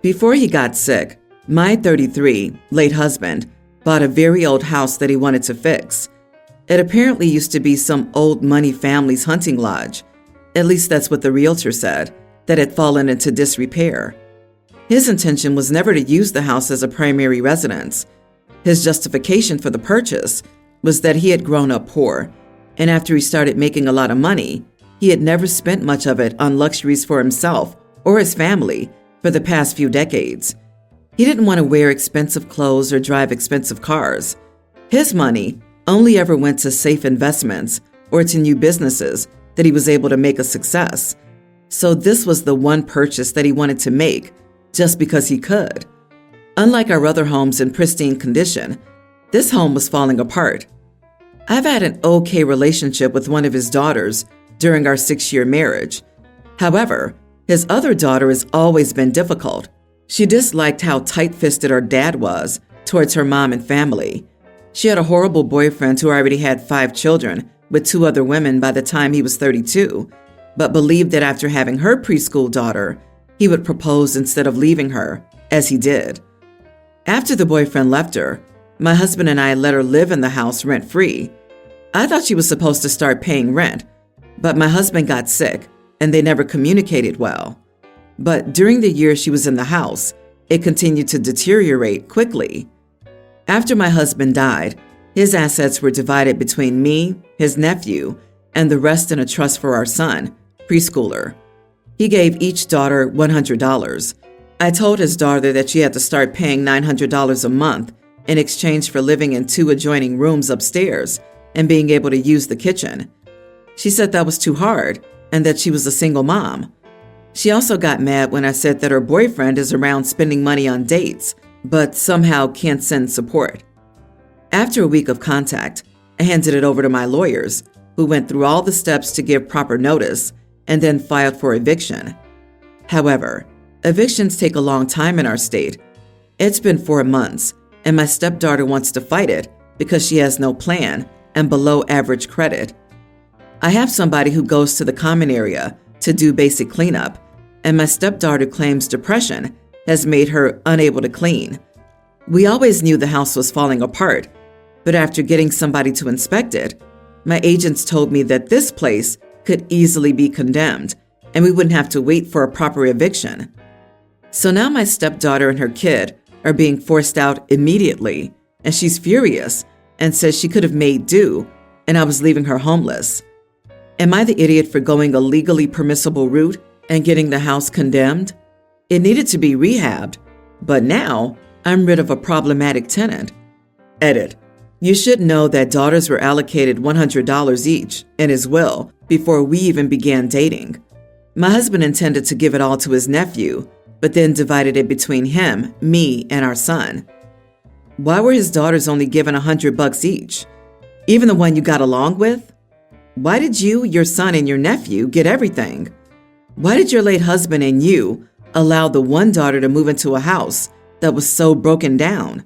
Before he got sick, my 33, late husband, bought a very old house that he wanted to fix. It apparently used to be some old money family's hunting lodge. At least that's what the realtor said, that had fallen into disrepair. His intention was never to use the house as a primary residence. His justification for the purchase was that he had grown up poor, and after he started making a lot of money, he had never spent much of it on luxuries for himself or his family for the past few decades. He didn't want to wear expensive clothes or drive expensive cars. His money only ever went to safe investments or to new businesses that he was able to make a success. So this was the one purchase that he wanted to make just because he could. Unlike our other homes in pristine condition, this home was falling apart. I've had an okay relationship with one of his daughters during our 6-year marriage. However, his other daughter has always been difficult. She disliked how tight-fisted her dad was towards her mom and family. She had a horrible boyfriend who already had 5 children with 2 other women by the time he was 32, but believed that after having her preschool daughter, he would propose instead of leaving her, as he did. After the boyfriend left her, my husband and I let her live in the house rent-free. I thought she was supposed to start paying rent, but my husband got sick and they never communicated well. But during the year she was in the house, it continued to deteriorate quickly. After my husband died, his assets were divided between me, his nephew, and the rest in a trust for our son, preschooler. He gave each daughter $100. I told his daughter that she had to start paying $900 a month in exchange for living in 2 adjoining rooms upstairs and being able to use the kitchen. She said that was too hard and that she was a single mom. She also got mad when I said that her boyfriend is around spending money on dates, but somehow can't send support. After a week of contact, I handed it over to my lawyers, who went through all the steps to give proper notice and then filed for eviction. However, evictions take a long time in our state. It's been 4 months, and my stepdaughter wants to fight it because she has no plan and below average credit. I have somebody who goes to the common area to do basic cleanup, and my stepdaughter claims depression has made her unable to clean. We always knew the house was falling apart, but after getting somebody to inspect it, my agents told me that this place could easily be condemned, and we wouldn't have to wait for a proper eviction. So now my stepdaughter and her kid are being forced out immediately, and she's furious and says she could have made do, and I was leaving her homeless. Am I the idiot for going a legally permissible route and getting the house condemned? It needed to be rehabbed, but now I'm rid of a problematic tenant. Edit. You should know that daughters were allocated $100 each in his will before we even began dating. My husband intended to give it all to his nephew, but then divided it between him, me, and our son. Why were his daughters only given $100 each? Even the one you got along with? Why did you, your son, and your nephew get everything? Why did your late husband and you allow the one daughter to move into a house that was so broken down?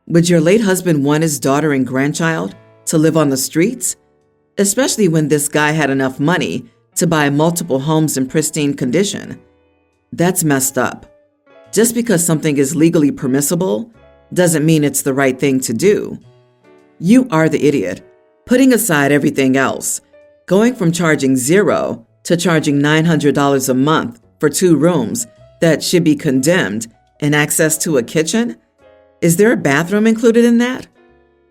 Would your late husband want his daughter and grandchild to live on the streets? Especially when this guy had enough money to buy multiple homes in pristine condition. That's messed up. Just because something is legally permissible doesn't mean it's the right thing to do. You are the idiot. Putting aside everything else, going from charging $0 to charging $900 a month for 2 rooms that should be condemned and access to a kitchen? Is there a bathroom included in that?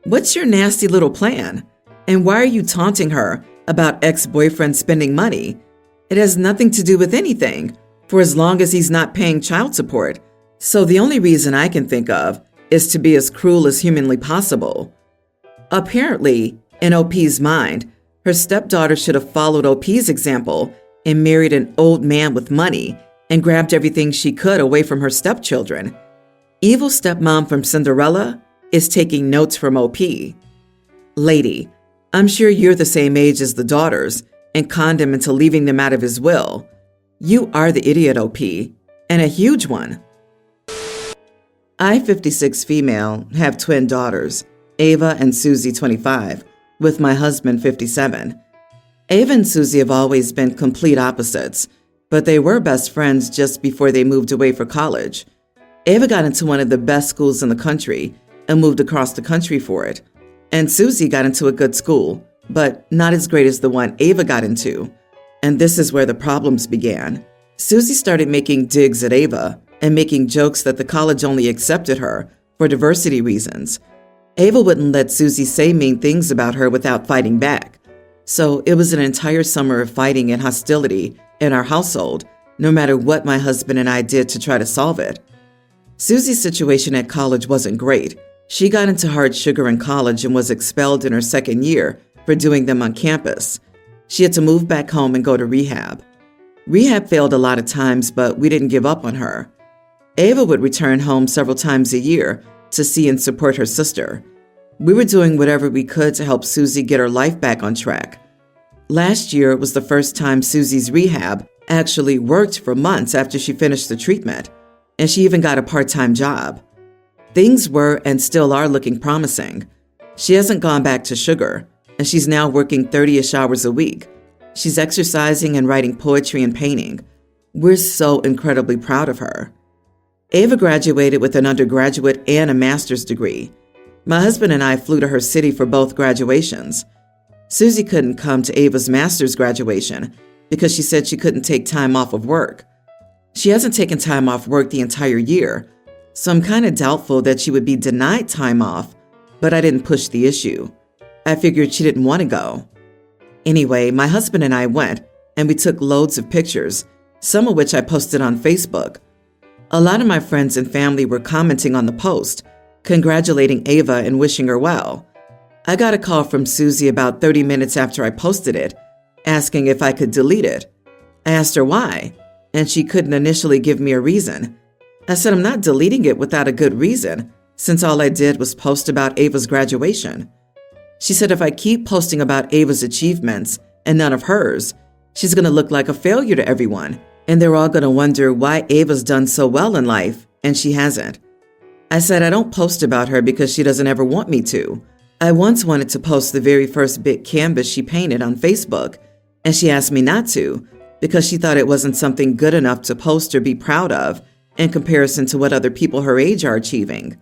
What's your nasty little plan? And why are you taunting her about ex-boyfriend spending money? It has nothing to do with anything, for as long as he's not paying child support. So the only reason I can think of is to be as cruel as humanly possible. Apparently, in OP's mind, her stepdaughter should have followed OP's example and married an old man with money and grabbed everything she could away from her stepchildren. Evil stepmom from Cinderella is taking notes from OP. Lady, I'm sure you're the same age as the daughters and conned him into leaving them out of his will. You are the idiot, OP, and a huge one. I, 56 female, have twin daughters, Ava and Susie, 25, with my husband, 57. Ava and Susie have always been complete opposites, but they were best friends just before they moved away for college. Ava got into one of the best schools in the country and moved across the country for it. And Susie got into a good school, but not as great as the one Ava got into. And this is where the problems began. Susie started making digs at Ava and making jokes that the college only accepted her for diversity reasons. Ava wouldn't let Susie say mean things about her without fighting back. So it was an entire summer of fighting and hostility in our household, no matter what my husband and I did to try to solve it. Susie's situation at college wasn't great. She got into hard sugar in college and was expelled in her second year for doing them on campus. She had to move back home and go to rehab. Rehab failed a lot of times, but we didn't give up on her. Ava would return home several times a year to see and support her sister. We were doing whatever we could to help Susie get her life back on track. Last year was the first time Susie's rehab actually worked for months after she finished the treatment, and she even got a part-time job. Things were and still are looking promising. She hasn't gone back to sugar, and she's now working 30-ish hours a week. She's exercising and writing poetry and painting. We're so incredibly proud of her. Ava graduated with an undergraduate and a master's degree. My husband and I flew to her city for both graduations. Susie couldn't come to Ava's master's graduation because she said she couldn't take time off of work. She hasn't taken time off work the entire year, so I'm kind of doubtful that she would be denied time off, but I didn't push the issue. I figured she didn't want to go. Anyway, my husband and I went, and we took loads of pictures, some of which I posted on Facebook. A lot of my friends and family were commenting on the post, congratulating Ava and wishing her well. I got a call from Susie about 30 minutes after I posted it, asking if I could delete it. I asked her why, and she couldn't initially give me a reason. I said I'm not deleting it without a good reason, since all I did was post about Ava's graduation. She said if I keep posting about Ava's achievements and none of hers, she's going to look like a failure to everyone, and they're all going to wonder why Ava's done so well in life and she hasn't. I said I don't post about her because she doesn't ever want me to. I once wanted to post the very first big canvas she painted on Facebook, and she asked me not to because she thought it wasn't something good enough to post or be proud of in comparison to what other people her age are achieving.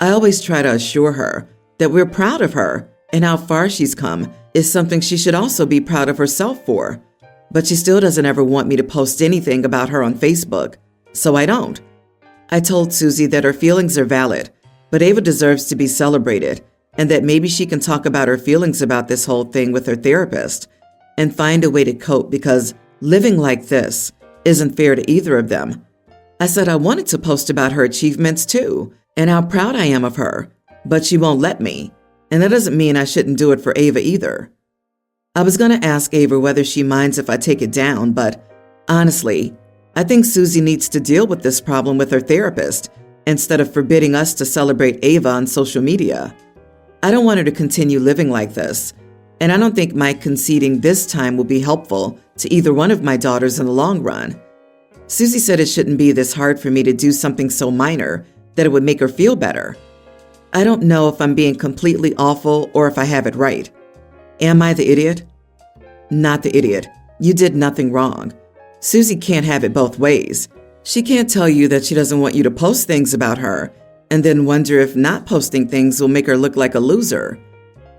I always try to assure her that we're proud of her and how far she's come is something she should also be proud of herself for. But she still doesn't ever want me to post anything about her on Facebook, so I don't. I told Susie that her feelings are valid, but Ava deserves to be celebrated, and that maybe she can talk about her feelings about this whole thing with her therapist and find a way to cope because living like this isn't fair to either of them. I said I wanted to post about her achievements too and how proud I am of her, but she won't let me, and that doesn't mean I shouldn't do it for Ava either. I was going to ask Ava whether she minds if I take it down, but honestly, I think Susie needs to deal with this problem with her therapist instead of forbidding us to celebrate Ava on social media. I don't want her to continue living like this, and I don't think my conceding this time will be helpful to either one of my daughters in the long run. Susie said it shouldn't be this hard for me to do something so minor that it would make her feel better. I don't know if I'm being completely awful or if I have it right. Am I the idiot? Not the idiot. You did nothing wrong. Susie can't have it both ways. She can't tell you that she doesn't want you to post things about her and then wonder if not posting things will make her look like a loser.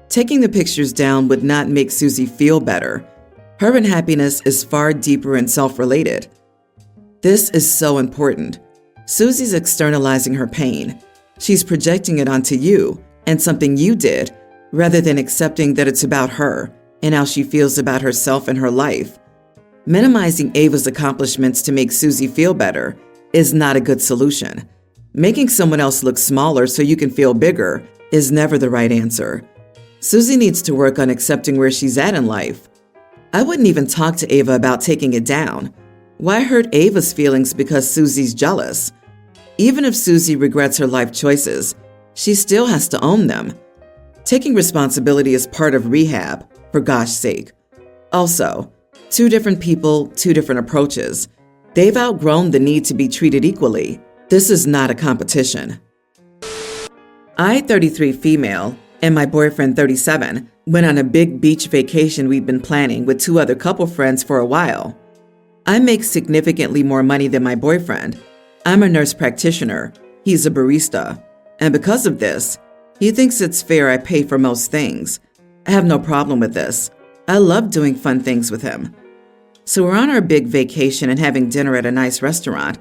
Taking the pictures down would not make Susie feel better. Her unhappiness is far deeper and self-related. This is so important. Susie's externalizing her pain. She's projecting it onto you and something you did, rather than accepting that it's about her and how she feels about herself and her life. Minimizing Ava's accomplishments to make Susie feel better is not a good solution. Making someone else look smaller so you can feel bigger is never the right answer. Susie needs to work on accepting where she's at in life. I wouldn't even talk to Ava about taking it down. Why hurt Ava's feelings because Susie's jealous? Even if Susie regrets her life choices, she still has to own them. Taking responsibility is part of rehab, for gosh sake. Also, 2 different people, 2 different approaches. They've outgrown the need to be treated equally. This is not a competition. I, 33 female, and my boyfriend, 37, went on a big beach vacation we'd been planning with 2 other couple friends for a while. I make significantly more money than my boyfriend, I'm a nurse practitioner. He's a barista. And because of this, he thinks it's fair I pay for most things. I have no problem with this. I love doing fun things with him. So we're on our big vacation and having dinner at a nice restaurant,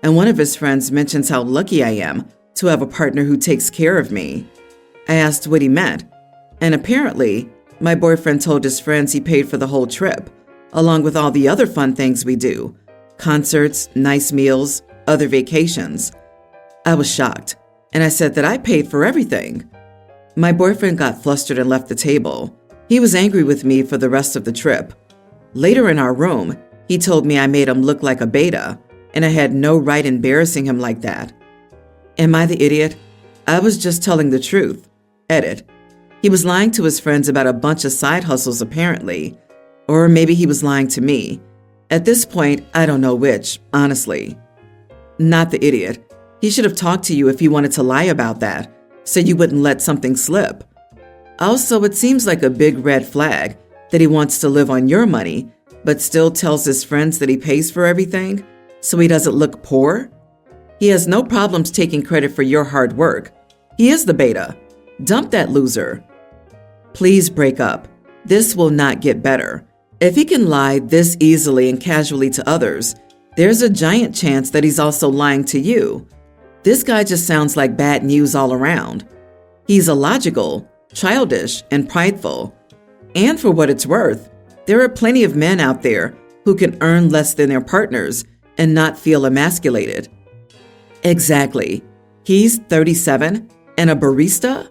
and one of his friends mentions how lucky I am to have a partner who takes care of me. I asked what he meant, and apparently, my boyfriend told his friends he paid for the whole trip, along with all the other fun things we do: concerts, nice meals, other vacations. I was shocked, and I said that I paid for everything. My boyfriend got flustered and left the table. He was angry with me for the rest of the trip. Later in our room, he told me I made him look like a beta, and I had no right embarrassing him like that. Am I the idiot? I was just telling the truth. Edit. He was lying to his friends about a bunch of side hustles apparently. Or maybe he was lying to me. At this point, I don't know which, honestly. Not the idiot. He should have talked to you if he wanted to lie about that, so you wouldn't let something slip. Also, it seems like a big red flag that he wants to live on your money, but still tells his friends that he pays for everything, so he doesn't look poor. He has no problems taking credit for your hard work. He is the beta. Dump that loser. Please break up. This will not get better. If he can lie this easily and casually to others, there's a giant chance that he's also lying to you. This guy just sounds like bad news all around. He's illogical, childish, and prideful. And for what it's worth, there are plenty of men out there who can earn less than their partners and not feel emasculated. Exactly. He's 37 and a barista?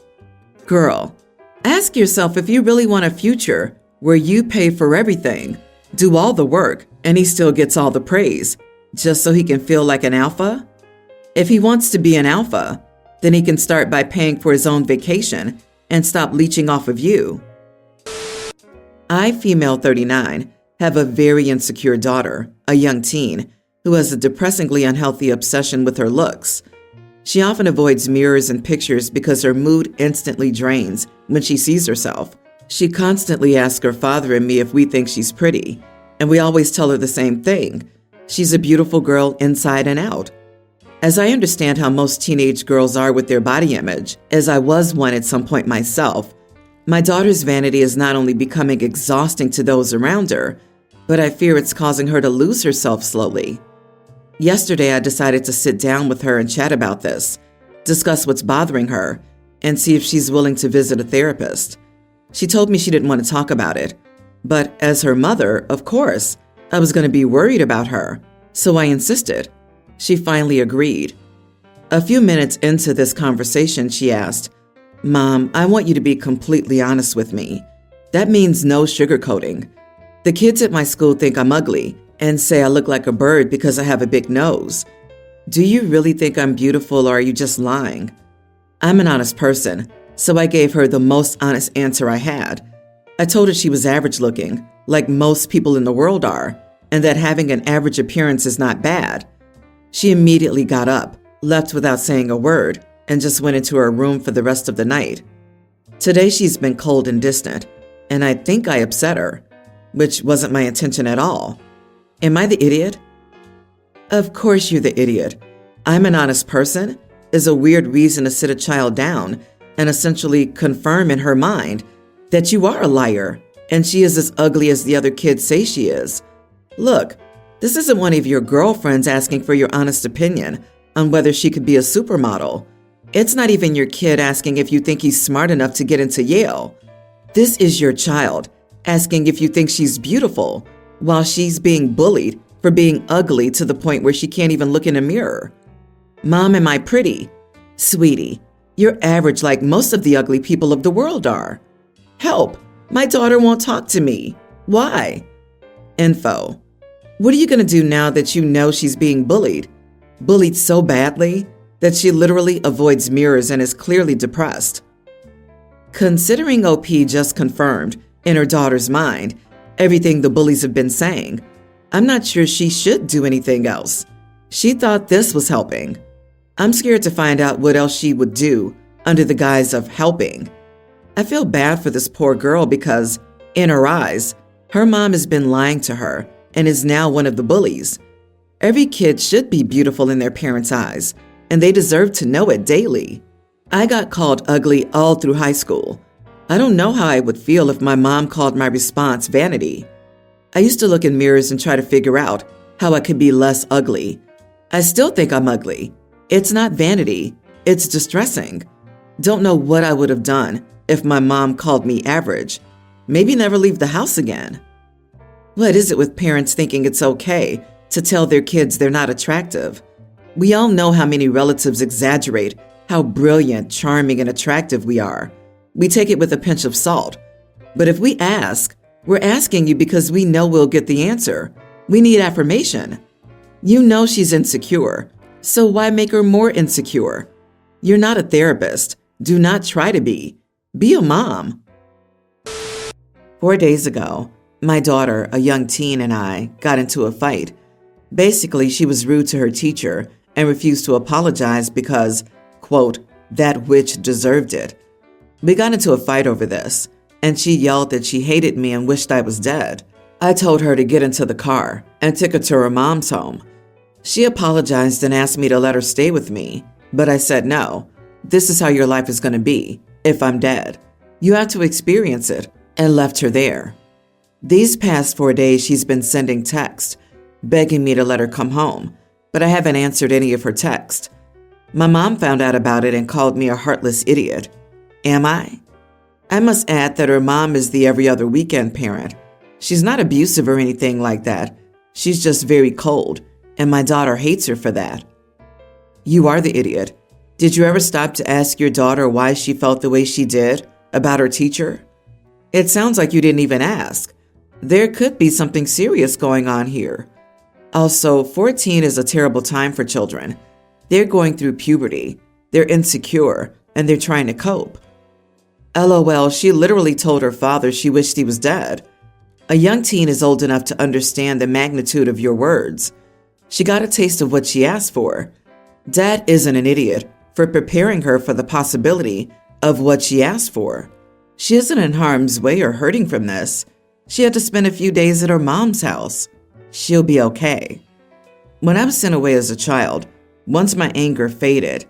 Girl, ask yourself if you really want a future where you pay for everything, do all the work, and he still gets all the praise, just so he can feel like an alpha? If he wants to be an alpha, then he can start by paying for his own vacation and stop leeching off of you. I, female 39, have a very insecure daughter, a young teen, who has a depressingly unhealthy obsession with her looks. She often avoids mirrors and pictures because her mood instantly drains when she sees herself. She constantly asks her father and me if we think she's pretty, and we always tell her the same thing. She's a beautiful girl inside and out. As I understand how most teenage girls are with their body image, as I was one at some point myself, my daughter's vanity is not only becoming exhausting to those around her, but I fear it's causing her to lose herself slowly. Yesterday, I decided to sit down with her and chat about this, discuss what's bothering her, and see if she's willing to visit a therapist. She told me she didn't want to talk about it, but as her mother, of course, I was going to be worried about her, so I insisted. She finally agreed. A few minutes into this conversation, she asked, "Mom, I want you to be completely honest with me. That means no sugarcoating. The kids at my school think I'm ugly and say I look like a bird because I have a big nose. Do you really think I'm beautiful, or are you just lying?" I'm an honest person, so I gave her the most honest answer I had. I told her she was average looking, like most people in the world are, and that having an average appearance is not bad. She immediately got up, left without saying a word, and just went into her room for the rest of the night. Today she's been cold and distant, and I think I upset her, which wasn't my intention at all. Am I the idiot? Of course you're the idiot. I'm an honest person is a weird reason to sit a child down and essentially confirm in her mind that you are a liar and she is as ugly as the other kids say she is. Look, this isn't one of your girlfriends asking for your honest opinion on whether she could be a supermodel. It's not even your kid asking if you think he's smart enough to get into Yale. This is your child asking if you think she's beautiful while she's being bullied for being ugly to the point where she can't even look in a mirror. Mom, am I pretty? Sweetie, you're average like most of the ugly people of the world are. Help, my daughter won't talk to me. Why? Info. What are you going to do now that you know she's being bullied? Bullied so badly that she literally avoids mirrors and is clearly depressed. Considering OP just confirmed, in her daughter's mind, everything the bullies have been saying, I'm not sure she should do anything else. She thought this was helping. I'm scared to find out what else she would do under the guise of helping. I feel bad for this poor girl because, in her eyes, her mom has been lying to her and is now one of the bullies. Every kid should be beautiful in their parents' eyes, and they deserve to know it daily. I got called ugly all through high school. I don't know how I would feel if my mom called my response vanity. I used to look in mirrors and try to figure out how I could be less ugly. I still think I'm ugly. It's not vanity, it's distressing. Don't know what I would have done if my mom called me average. Maybe never leave the house again. What is it with parents thinking it's okay to tell their kids they're not attractive? We all know how many relatives exaggerate how brilliant, charming, and attractive we are. We take it with a pinch of salt. But if we ask, we're asking you because we know we'll get the answer. We need affirmation. You know she's insecure, so why make her more insecure? You're not a therapist. Do not try to be. Be a mom. 4 days ago, my daughter, a young teen, and I got into a fight. Basically, she was rude to her teacher and refused to apologize because, quote, that witch deserved it. We got into a fight over this, and she yelled that she hated me and wished I was dead. I told her to get into the car and took her to her mom's home. She apologized and asked me to let her stay with me, but I said no. This is how your life is going to be if I'm dead. You have to experience it, and left her there. These past 4 days, she's been sending texts, begging me to let her come home, but I haven't answered any of her texts. My mom found out about it and called me a heartless idiot. Am I? I must add that her mom is the every other weekend parent. She's not abusive or anything like that. She's just very cold, and my daughter hates her for that. You are the idiot. Did you ever stop to ask your daughter why she felt the way she did about her teacher? It sounds like you didn't even ask. There could be something serious going on here. Also, 14 is a terrible time for children. They're going through puberty. They're insecure, and they're trying to cope. LOL, she literally told her father she wished he was dead. A young teen is old enough to understand the magnitude of your words. She got a taste of what she asked for. Dad isn't an idiot for preparing her for the possibility of what she asked for. She isn't in harm's way or hurting from this. She had to spend a few days at her mom's house. She'll be okay. When I was sent away as a child, once my anger faded,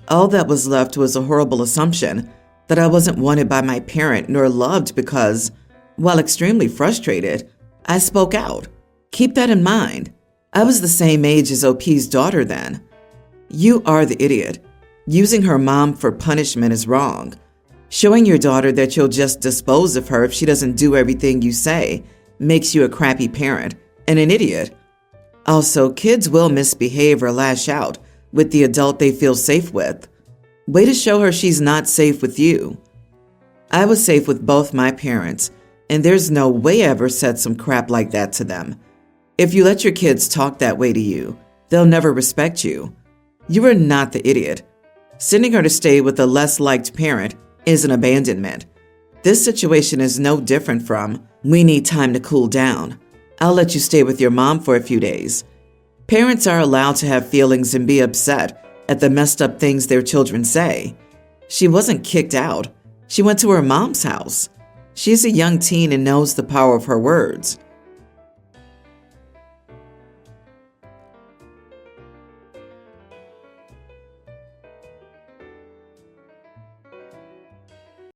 all that was left was a horrible assumption that I wasn't wanted by my parent nor loved because, while extremely frustrated, I spoke out. Keep that in mind. I was the same age as OP's daughter then. You are the idiot. Using her mom for punishment is wrong. Showing your daughter that you'll just dispose of her if she doesn't do everything you say makes you a crappy parent and an idiot. Also, kids will misbehave or lash out with the adult they feel safe with. Way to show her she's not safe with you. I was safe with both my parents, and there's no way I ever said some crap like that to them. If you let your kids talk that way to you, they'll never respect you. You are not the idiot. Sending her to stay with a less liked parent is an abandonment. This situation is no different from, we need time to cool down. I'll let you stay with your mom for a few days. Parents are allowed to have feelings and be upset at the messed up things their children say. She wasn't kicked out. She went to her mom's house. She's a young teen and knows the power of her words.